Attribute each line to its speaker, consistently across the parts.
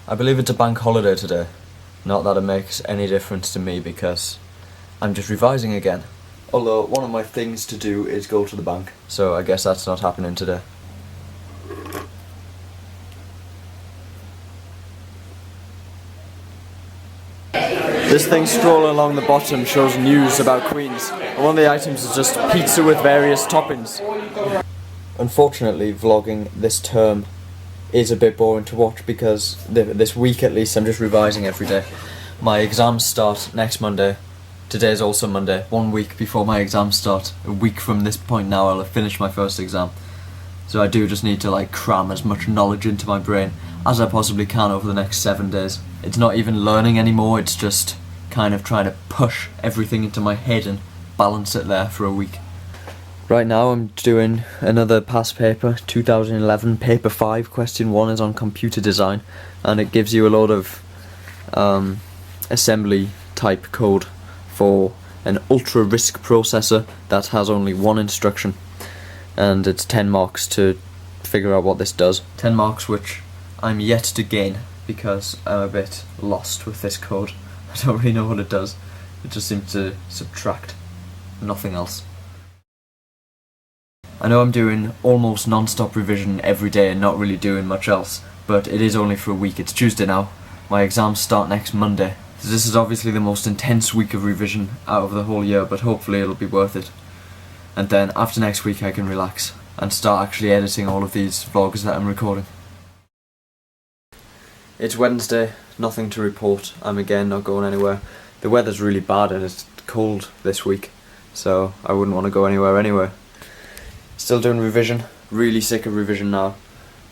Speaker 1: I believe it's a bank holiday today. Not that it makes any difference to me because I'm just revising again. Although one of my things to do is go to the bank, so I guess that's not happening today. This thing scrolling along the bottom shows news about Queens, and one of the items is just pizza with various toppings. Unfortunately, vlogging this term is a bit boring to watch because this week at least I'm just revising every day. My exams start next Monday. Today's also Monday, 1 week before my exams start. A week from this point now I'll have finished my first exam. So I do just need to cram as much knowledge into my brain as I possibly can over the next 7 days. It's not even learning anymore, it's just kind of trying to push everything into my head and balance it there for a week. Right now I'm doing another past paper, 2011, paper 5, question 1 is on computer design, and it gives you a lot of assembly type code for an ultra RISC processor that has only one instruction, and it's 10 marks to figure out what this does. 10 marks which I'm yet to gain because I'm a bit lost with this code. I don't really know what it does. It just seems to subtract, nothing else. I know I'm doing almost non-stop revision every day and not really doing much else, but it is only for a week. It's Tuesday now. My exams start next Monday. So this is obviously the most intense week of revision out of the whole year, but hopefully it'll be worth it. And then after next week I can relax and start actually editing all of these vlogs that I'm recording. It's Wednesday, nothing to report. I'm again not going anywhere. The weather's really bad and it's cold this week, so I wouldn't want to go anywhere anyway. Still doing revision, really sick of revision now,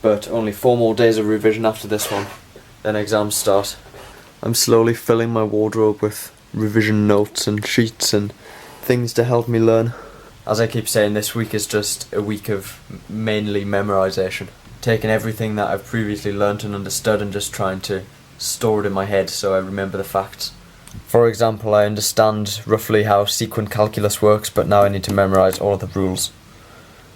Speaker 1: but only 4 more days of revision after this one, then exams start. I'm slowly filling my wardrobe with revision notes and sheets and things to help me learn. As I keep saying, this week is just a week of mainly memorization. Taking everything that I've previously learnt and understood and just trying to store it in my head so I remember the facts. For example, I understand roughly how sequent calculus works, but now I need to memorize all of the rules.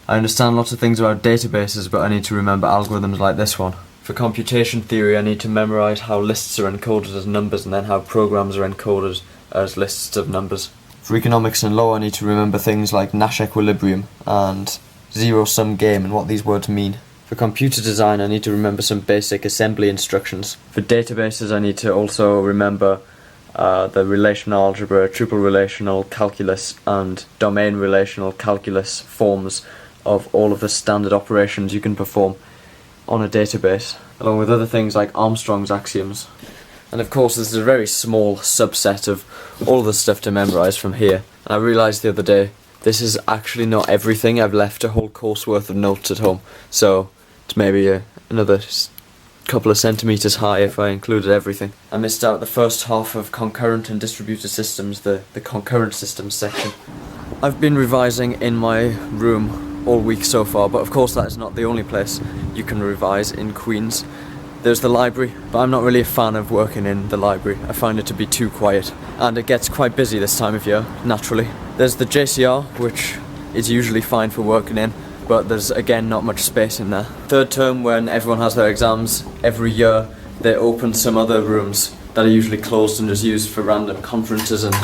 Speaker 1: I understand lots of things about databases, but I need to remember algorithms like this one. For computation theory, I need to memorize how lists are encoded as numbers and then how programs are encoded as lists of numbers. For economics and law, I need to remember things like Nash equilibrium and zero-sum game and what these words mean. For computer design, I need to remember some basic assembly instructions. For databases, I need to also remember the relational algebra, triple relational calculus and domain relational calculus forms of all of the standard operations you can perform on a database, along with other things like Armstrong's axioms. And of course this is a very small subset of all the stuff to memorize from here. And I realised the other day, this is actually not everything. I've left a whole course worth of notes at home, so it's maybe another couple of centimetres high if I included everything. I missed out the first half of concurrent and distributed systems, the concurrent systems section. I've been revising in my room all week so far, but of course that is not the only place you can revise in Queens. There's the library, but I'm not really a fan of working in the library. I find it to be too quiet, and it gets quite busy this time of year, naturally. There's the JCR, which is usually fine for working in, but there's again not much space in there. Third term, when everyone has their exams, every year they open some other rooms that are usually closed and just used for random conferences and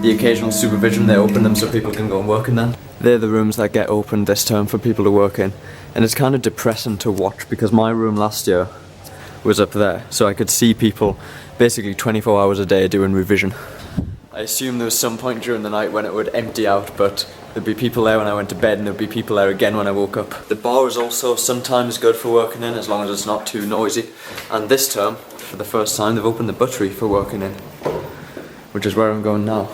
Speaker 1: the occasional supervision. They open them so people can go and work in them. They're the rooms that get opened this term for people to work in, and it's kind of depressing to watch because my room last year was up there, so I could see people basically 24 hours a day doing revision. I assume there was some point during the night when it would empty out, but there'd be people there when I went to bed and there'd be people there again when I woke up. The bar is also sometimes good for working in as long as it's not too noisy, and this term, for the first time, they've opened the buttery for working in, which is where I'm going now.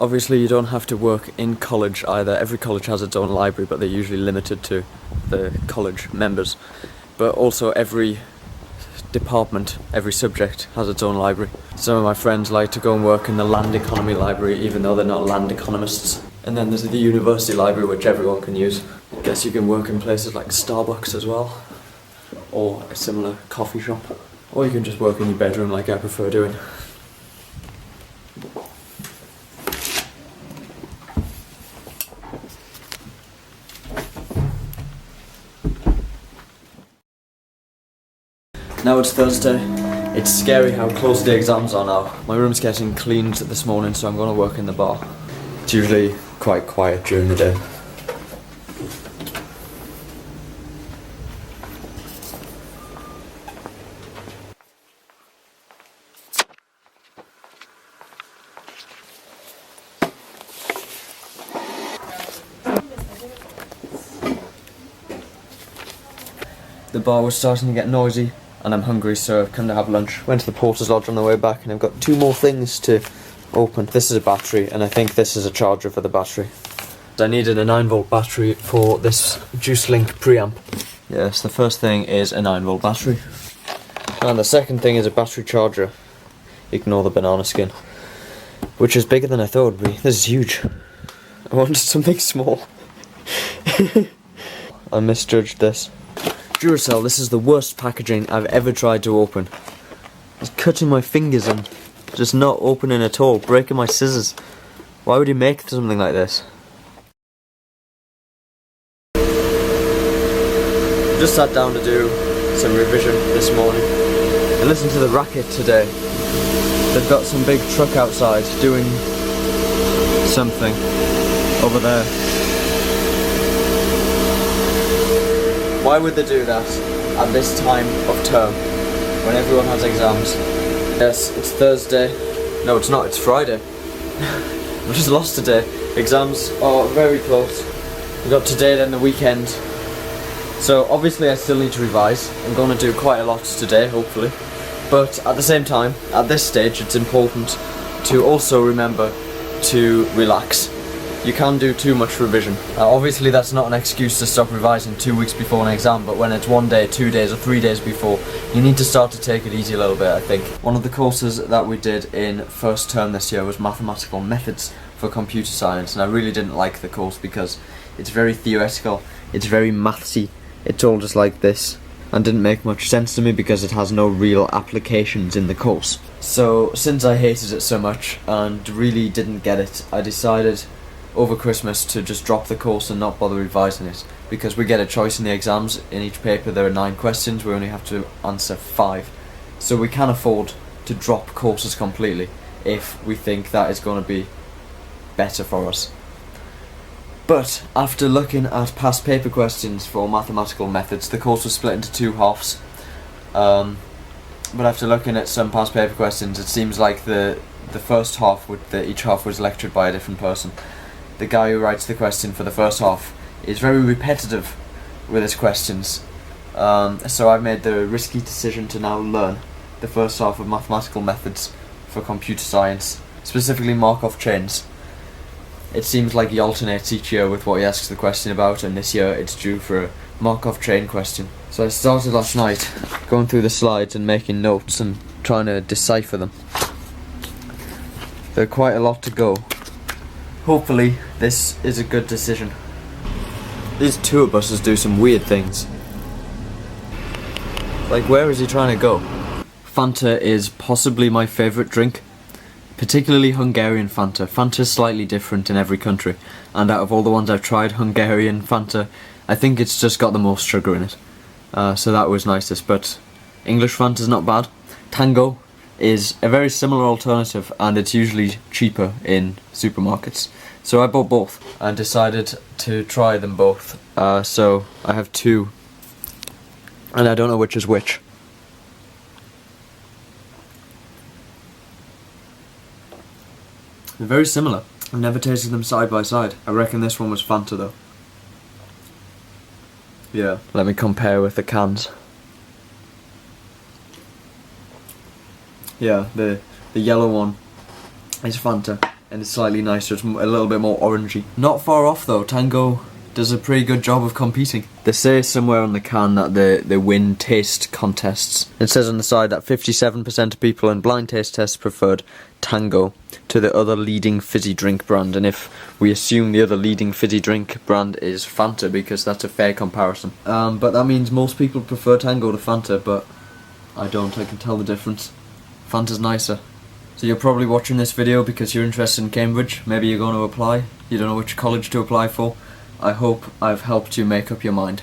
Speaker 1: Obviously you don't have to work in college either. Every college has its own library, but they're usually limited to the college members. But also every department, every subject has its own library. Some of my friends like to go and work in the land economy library even though they're not land economists. And then there's the university library which everyone can use. I guess you can work in places like Starbucks as well, or a similar coffee shop. Or you can just work in your bedroom like I prefer doing. Now it's Thursday. It's scary how close the exams are now. My room's getting cleaned this morning, so I'm going to work in the bar. It's usually quite quiet during the day. The bar was starting to get noisy, and I'm hungry, so I've come to have lunch. Went to the Porter's Lodge on the way back, and I've got 2 more things to open. This is a battery, and I think this is a charger for the battery. I needed a 9-volt battery for this Juice Link preamp. Yes, the first thing is a 9-volt battery. And the second thing is a battery charger. Ignore the banana skin. Which is bigger than I thought it would be. This is huge. I wanted something small. I misjudged this. Duracell, this is the worst packaging I've ever tried to open. It's cutting my fingers and just not opening at all, breaking my scissors. Why would you make something like this? Just sat down to do some revision this morning. And listen to the racket today. They've got some big truck outside doing something over there. Why would they do that at this time of term, when everyone has exams? Yes, it's Thursday. No, it's not, it's Friday. I've just lost today. Exams are very close. We've got today, then the weekend. So obviously I still need to revise. I'm going to do quite a lot today, hopefully. But at the same time, at this stage, it's important to also remember to relax. You can't do too much revision. Obviously that's not an excuse to stop revising 2 weeks before an exam, but when it's 1 day, 2 days or 3 days before, you need to start to take it easy a little bit, I think. One of the courses that we did in first term this year was mathematical methods for computer science, and I really didn't like the course because it's very theoretical, it's very mathsy, it's all just like this, and didn't make much sense to me because it has no real applications in the course. So since I hated it so much and really didn't get it, I decided over Christmas to just drop the course and not bother revising it, because we get a choice in the exams. In each paper there are 9 questions, we only have to answer 5, so we can afford to drop courses completely if we think that is going to be better for us. But after looking at past paper questions for mathematical methods, the course was split into 2 halves, but after looking at some past paper questions, it seems like the first half, each half was lectured by a different person. The guy who writes the question for the first half is very repetitive with his questions, so I've made the risky decision to now learn the first half of mathematical methods for computer science, specifically Markov chains. It seems like he alternates each year with what he asks the question about, and this year it's due for a Markov chain question. So I started last night going through the slides and making notes and trying to decipher them. There are quite a lot to go. Hopefully this is a good decision. These tour buses do some weird things. Like, where is he trying to go? Fanta is possibly my favourite drink, particularly Hungarian Fanta. Fanta is slightly different in every country, and out of all the ones I've tried, Hungarian Fanta, I think it's just got the most sugar in it. So that was nicest, but English Fanta's not bad. Tango is a very similar alternative, and it's usually cheaper in supermarkets. So I bought both and decided to try them both. So I have 2, and I don't know which is which. They're very similar. I've never tasted them side by side. I reckon this one was Fanta though. Yeah. Let me compare with the cans. Yeah, the yellow one is Fanta, and it's slightly nicer, it's a little bit more orangey. Not far off though, Tango does a pretty good job of competing. They say somewhere on the can that they win taste contests. It says on the side that 57% of people in blind taste tests preferred Tango to the other leading fizzy drink brand, and if we assume the other leading fizzy drink brand is Fanta, because that's a fair comparison. But that means most people prefer Tango to Fanta, but I don't, I can tell the difference. Fanta's nicer. So you're probably watching this video because you're interested in Cambridge, maybe you're going to apply, you don't know which college to apply for. I hope I've helped you make up your mind.